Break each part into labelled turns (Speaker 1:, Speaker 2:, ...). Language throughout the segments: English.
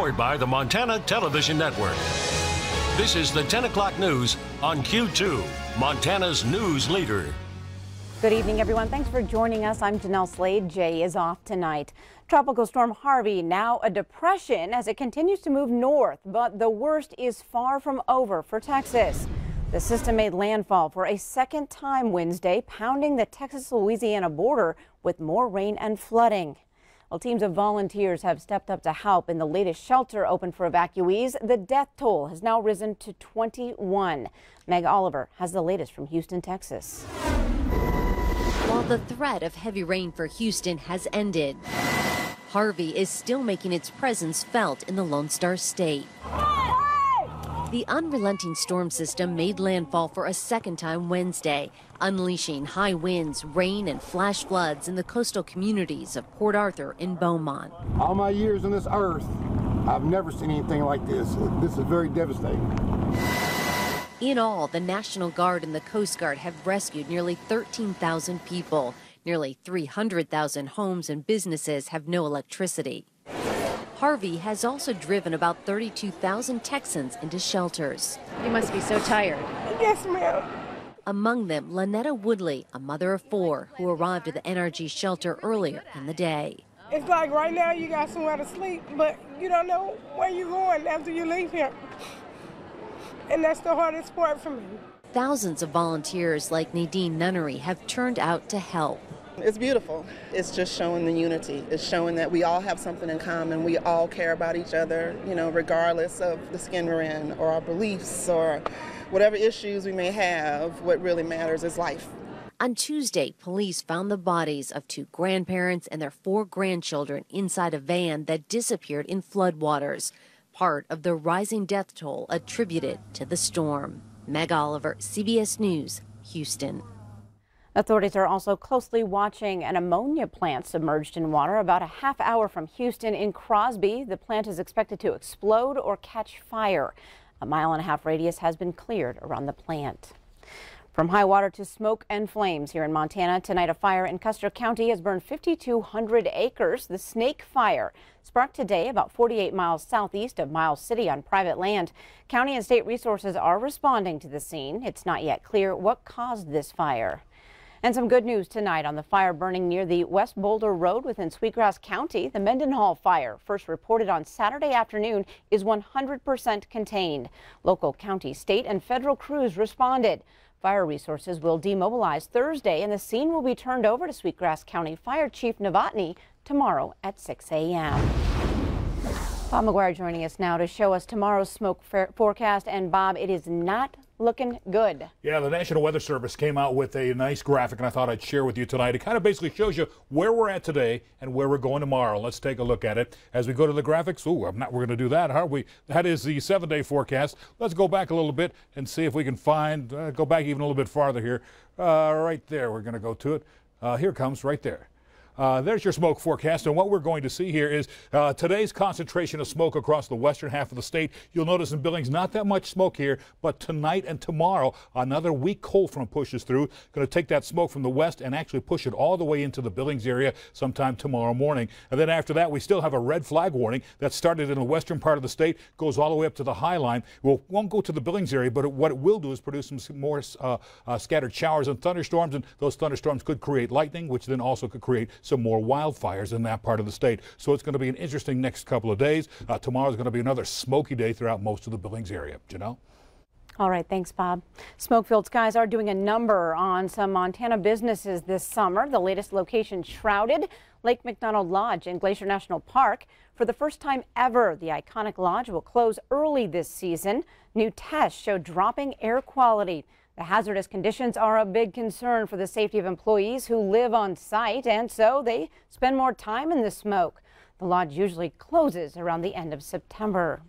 Speaker 1: Powered by the Montana Television Network. This is the 10 o'clock news on Q2, Montana's news leader.
Speaker 2: Good evening, everyone. Thanks for joining us. I'm Jeanelle Slade. Jay is off tonight. Tropical storm Harvey, now a depression as it continues to move north, but the worst is far from over for Texas. The system made landfall for a second time Wednesday, pounding the Texas-Louisiana border with more rain and flooding. Well, teams of volunteers have stepped up to help in the latest shelter open for evacuees. The death toll has now risen to 21. Meg Oliver has the latest from Houston, Texas.
Speaker 3: While the threat of heavy rain for Houston has ended, Harvey is still making its presence felt in the Lone Star State. The unrelenting storm system made landfall for a second time Wednesday, unleashing high winds, rain, and flash floods in the coastal communities of Port Arthur and Beaumont.
Speaker 4: All my years on this earth, I've never seen anything like this. This is very devastating.
Speaker 3: In all, the National Guard and the Coast Guard have rescued nearly 13,000 people. Nearly 300,000 homes and businesses have no electricity. Harvey has also driven about 32,000 Texans into shelters.
Speaker 5: You must be so tired.
Speaker 6: Yes, ma'am.
Speaker 3: Among them, Lynetta Woodley, a mother of 4, who arrived at the NRG shelter earlier in the day.
Speaker 6: It's like right now you got somewhere to sleep, but you don't know where you're going after you leave here. And that's the hardest part for me.
Speaker 3: Thousands of volunteers like Nadine Nunnery have turned out to help.
Speaker 7: It's beautiful. It's just showing the unity. It's showing that we all have something in common. We all care about each other, regardless of the skin we're in or our beliefs or whatever issues we may have. What really matters is life.
Speaker 3: On Tuesday, police found the bodies of 2 grandparents and their 4 grandchildren inside a van that disappeared in floodwaters, part of the rising death toll attributed to the storm. Meg Oliver, CBS News, Houston.
Speaker 2: Authorities are also closely watching an ammonia plant submerged in water about a half hour from Houston in Crosby. The plant is expected to explode or catch fire. A 1.5-mile radius has been cleared around the plant. From high water to smoke and flames here in Montana, tonight a fire in Custer County has burned 5,200 acres. The Snake Fire sparked today about 48 miles southeast of Miles City on private land. County and state resources are responding to the scene. It's not yet clear what caused this fire. And some good news tonight on the fire burning near the West Boulder Road within Sweetgrass County. The Mendenhall fire, first reported on Saturday afternoon, is 100% contained. Local county, state, and federal crews responded. Fire resources will demobilize Thursday, and the scene will be turned over to Sweetgrass County Fire Chief Novotny tomorrow at 6 a.m. Bob McGuire joining us now to show us tomorrow's smoke forecast. And Bob, it is not looking good.
Speaker 8: Yeah, the National Weather Service came out with a nice graphic, and I thought I'd share with you tonight. It kind of basically shows you where we're at today and where we're going tomorrow. Let's take a look at it as we go to the graphics. We're going to do that, aren't we? That is the 7-day forecast. Let's go back a little bit and see if we can find, go back even a little bit farther here. Right there, we're going to go to it. Here it comes right there. There's your smoke forecast, and what we're going to see here is today's concentration of smoke across the western half of the state. You'll notice in Billings not that much smoke here, but tonight and tomorrow another weak cold front pushes through. Going to take that smoke from the west and actually push it all the way into the Billings area sometime tomorrow morning. And then after that, we still have a red flag warning that started in the western part of the state, goes all the way up to the High Line. Won't go to the Billings area, but what it will do is produce some more scattered showers and thunderstorms, and those thunderstorms could create lightning, which then also could create some more wildfires in that part of the state. So it's going to be an interesting next couple of days. Tomorrow's going to be another smoky day throughout most of the Billings area. Jeanelle?
Speaker 2: All right, thanks, Bob. Smoke-filled skies are doing a number on some Montana businesses this summer. The latest location shrouded, Lake McDonald Lodge in Glacier National Park. For the first time ever, the iconic lodge will close early this season. New tests show dropping air quality. The hazardous conditions are a big concern for the safety of employees who live on site, and so they spend more time in the smoke. The lodge usually closes around the end of September.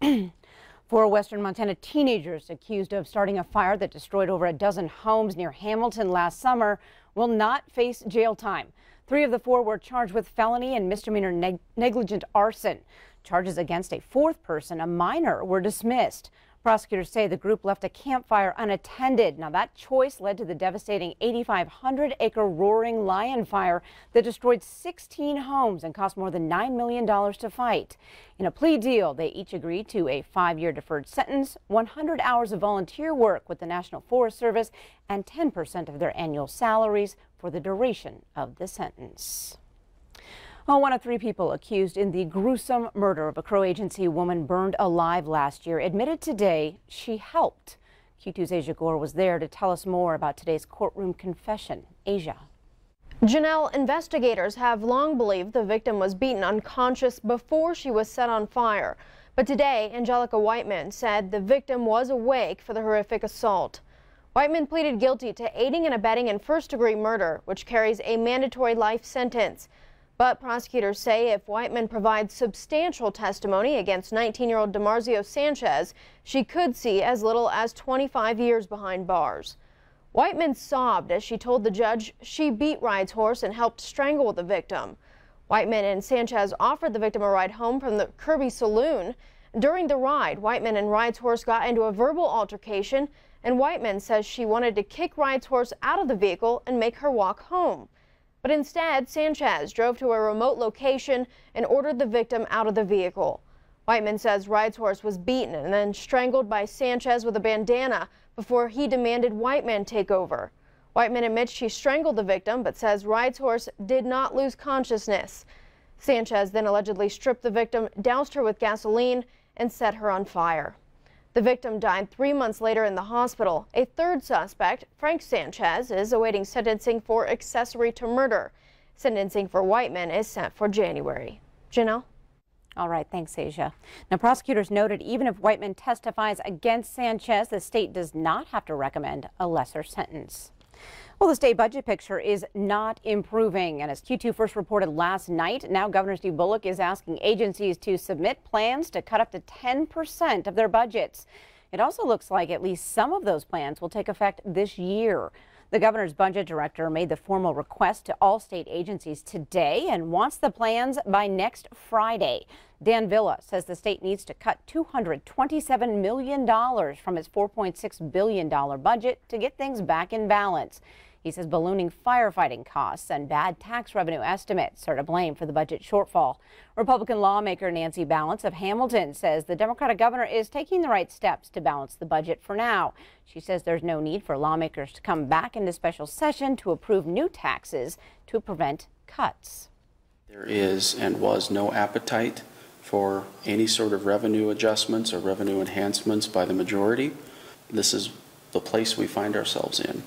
Speaker 2: 4 western Montana teenagers accused of starting a fire that destroyed over a dozen homes near Hamilton last summer will not face jail time. 3 of the 4 were charged with felony and misdemeanor negligent arson. Charges against a 4th person, a minor, were dismissed. Prosecutors say the group left a campfire unattended. Now, that choice led to the devastating 8,500-acre Roaring Lion fire that destroyed 16 homes and cost more than $9 million to fight. In a plea deal, they each agreed to a 5-year deferred sentence, 100 hours of volunteer work with the National Forest Service, and 10% of their annual salaries for the duration of the sentence. Well, one of 3 people accused in the gruesome murder of a Crow Agency woman burned alive last year admitted today she helped. Q2's Asia Gore was there to tell us more about today's courtroom confession. Asia.
Speaker 5: Jeanelle, investigators have long believed the victim was beaten unconscious before she was set on fire. But today, Angelica Whiteman said the victim was awake for the horrific assault. Whiteman pleaded guilty to aiding and abetting in first-degree murder, which carries a mandatory life sentence. But prosecutors say if Whiteman provides substantial testimony against 19-year-old DeMarzio Sanchez, she could see as little as 25 years behind bars. Whiteman sobbed as she told the judge she beat Ride's horse and helped strangle the victim. Whiteman and Sanchez offered the victim a ride home from the Kirby Saloon. During the ride, Whiteman and Ride's horse got into a verbal altercation, and Whiteman says she wanted to kick Ride's horse out of the vehicle and make her walk home. But instead, Sanchez drove to a remote location and ordered the victim out of the vehicle. Whiteman says Ride's horse was beaten and then strangled by Sanchez with a bandana before he demanded Whiteman take over. Whiteman admits she strangled the victim, but says Ride's horse did not lose consciousness. Sanchez then allegedly stripped the victim, doused her with gasoline, and set her on fire. The victim died 3 months later in the hospital. A third suspect, Frank Sanchez, is awaiting sentencing for accessory to murder. Sentencing for Whiteman is set for January. Jeanelle?
Speaker 2: All right, thanks, Asia. Now, prosecutors noted even if Whiteman testifies against Sanchez, the state does not have to recommend a lesser sentence. Well, the state budget picture is not improving, and as Q2 first reported last night, now Governor Steve Bullock is asking agencies to submit plans to cut up to 10% of their budgets. It also looks like at least some of those plans will take effect this year. The governor's budget director made the formal request to all state agencies today and wants the plans by next Friday. Dan Villa says the state needs to cut $227 million from its $4.6 billion budget to get things back in balance. He says ballooning firefighting costs and bad tax revenue estimates are to blame for the budget shortfall. Republican lawmaker Nancy Balance of Hamilton says the Democratic governor is taking the right steps to balance the budget for now. She says there's no need for lawmakers to come back into special session to approve new taxes to prevent cuts.
Speaker 9: There is and was no appetite for any sort of revenue adjustments or revenue enhancements by the majority. This is the place we find ourselves in.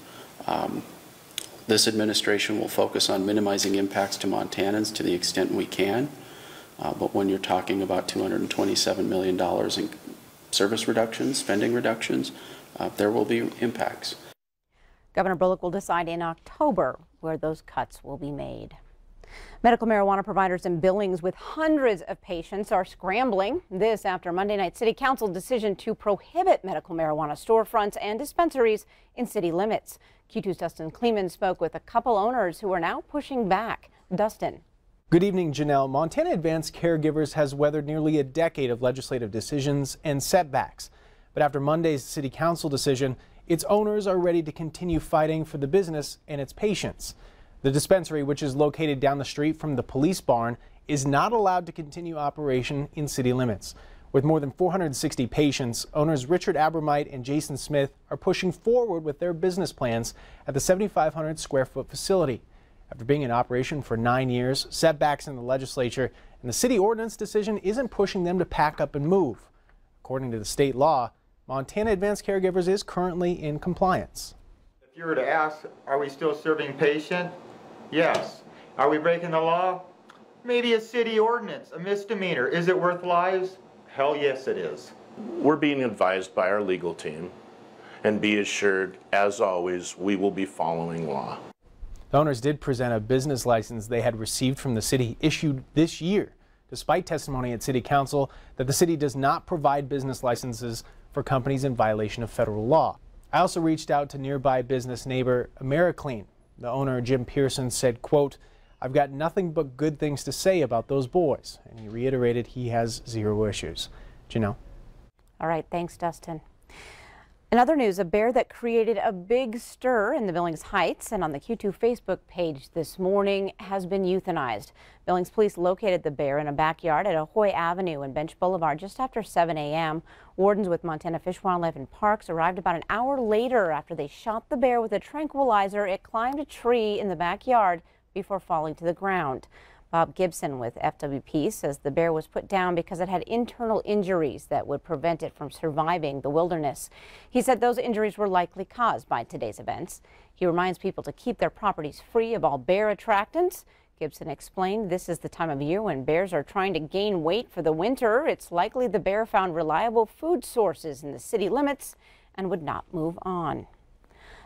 Speaker 9: This administration will focus on minimizing impacts to Montanans to the extent we can, but when you're talking about $227 million in service reductions, spending reductions, there will be impacts.
Speaker 2: Governor Bullock will decide in October where those cuts will be made. Medical marijuana providers in Billings with hundreds of patients are scrambling. This after Monday night City Council decision to prohibit medical marijuana storefronts and dispensaries in city limits. Q2's Dustin Kleeman spoke with a couple owners who are now pushing back. Dustin.
Speaker 10: Good evening, Jeanelle. Montana Advanced Caregivers has weathered nearly a decade of legislative decisions and setbacks. But after Monday's City Council decision, its owners are ready to continue fighting for the business and its patients. The dispensary, which is located down the street from the police barn, is not allowed to continue operation in city limits. With more than 460 patients, owners Richard Abermite and Jason Smith are pushing forward with their business plans at the 7,500 square foot facility. After being in operation for 9 years, setbacks in the legislature and the city ordinance decision isn't pushing them to pack up and move. According to the state law, Montana Advanced Caregivers is currently in compliance.
Speaker 11: If you were to ask, are we still serving patients? Yes. Are we breaking the law? Maybe a city ordinance, a misdemeanor. Is it worth lives? Hell yes it is.
Speaker 12: We're being advised by our legal team, and be assured, as always, we will be following law.
Speaker 10: The owners did present a business license they had received from the city issued this year, despite testimony at City Council that the city does not provide business licenses for companies in violation of federal law. I also reached out to nearby business neighbor AmeriClean. The owner, Jim Pearson, said, quote, "I've got nothing but good things to say about those boys," and he reiterated he has zero issues. Jeanelle.
Speaker 2: All right, thanks, Dustin. In other news, a bear that created a big stir in the Billings Heights and on the Q2 Facebook page this morning has been euthanized. Billings police located the bear in a backyard at Ahoy Avenue and Bench Boulevard just after 7 a.m. Wardens with Montana Fish, Wildlife and Parks arrived about an hour later after they shot the bear with a tranquilizer. It climbed a tree in the backyard before falling to the ground. Bob Gibson with FWP says the bear was put down because it had internal injuries that would prevent it from surviving the wilderness. He said those injuries were likely caused by today's events. He reminds people to keep their properties free of all bear attractants. Gibson explained this is the time of year when bears are trying to gain weight for the winter. It's likely the bear found reliable food sources in the city limits and would not move on.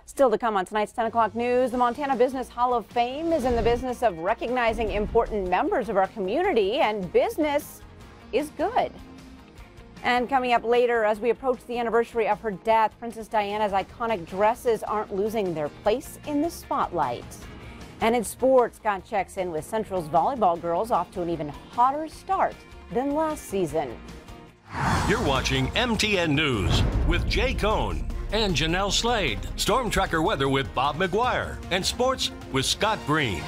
Speaker 2: Still to come on tonight's 10 o'clock news, the Montana Business Hall of Fame is in the business of recognizing important members of our community, and business is good. And coming up later, as we approach the anniversary of her death, Princess Diana's iconic dresses aren't losing their place in the spotlight. And in sports, Scott checks in with Central's volleyball girls off to an even hotter start than last season.
Speaker 1: You're watching MTN News with Jay Cohn and Jeanelle Slade. Storm Tracker weather with Bob McGuire. And sports with Scott Green.